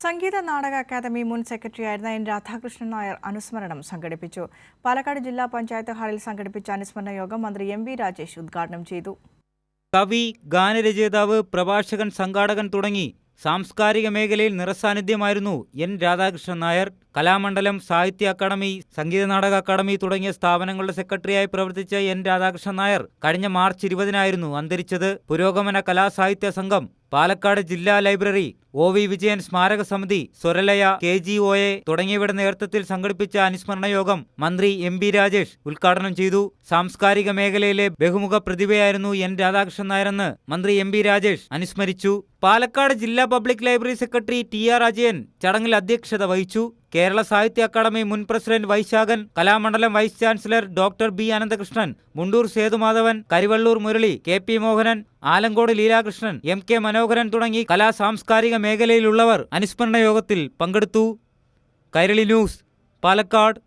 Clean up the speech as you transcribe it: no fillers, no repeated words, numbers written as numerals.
Sangeetha Nataka academy മുൻ സെക്രട്ടറിയായിരുന്ന N Radhakrishnan Nair അനുസ്മരണം സംഘടിപ്പിച്ചു. പാലക്കാട് ജില്ലാ പഞ്ചായത്ത് ഹാളിൽ സംഘടിപ്പിച്ച അനുസ്മരണ യോഗം മന്ത്രി എം വി രാജേഷ് ഉദ്ഘാടനം ചെയ്തു. കവി, ഗാനരചയിതാവ്, പ്രഭാഷകൻ, സംഘാടകൻ തുടങ്ങി സാംസ്കാരിക മേഖലയിൽ നിറസാന്നിധ്യമായിരുന്നു എൻ രാധാകൃഷ്ണൻ നായർ. കലാമണ്ഡലം, സാഹിത്യ അക്കാദമി, സംഗീത നാടക അക്കാദമി തുടങ്ങിയ സ്ഥാപനങ്ങളുടെ സെക്രട്ടറിയായി പ്രവർത്തിച്ച എൻ രാധാകൃഷ്ണൻ നായർ കഴിഞ്ഞ മാർച്ച് 20-നായിരുന്നു അന്തരിച്ചത്. പുരോഗമന കലാസാഹിത്യ സംഘം, പാലക്കാട് ജില്ലാ ലൈബ്രറി, OV വിജയൻ സ്മാരക സമിതി, സ്വരലയ, KGOA തുടങ്ങിയവരുടെ നേതൃത്വത്തിൽ സംഘടിപ്പിച്ച അനുസ്മരണ യോഗം മന്ത്രി എം വി രാജേഷ് ഉദ്ഘാടനം ചെയ്തു. സാംസ്കാരിക മേഖലയിലെ ബഹുമുഖ പ്രതിഭയായിരുന്നു എൻ രാധാകൃഷ്ണൻ നായരെന്ന് മന്ത്രി എം വി രാജേഷ് അനുസ്മരിച്ചു. പാലക്കാട് ജില്ലാ public library secretary TR Ajayan ചടങ്ങിൽ അധ്യക്ഷത വഹിച്ചു. കേരള സാഹിത്യ അക്കാദമി മുൻ president Vaisakhan, Kalamandalam vice chancellor doctor B Ananthakrishnan, Mundur Sethumadhavan, Karivellur Murali, KP Mohanan, Alankode Leelakrishnan, MK Manoharan തുടങ്ങി കലാ സാംസ്കാരിക മേഖലയിലുള്ളവർ അനുസ്മരണ യോഗത്തിൽ പങ്കെടുത്തു. കൈരളി ന്യൂസ്, പാലക്കാട്.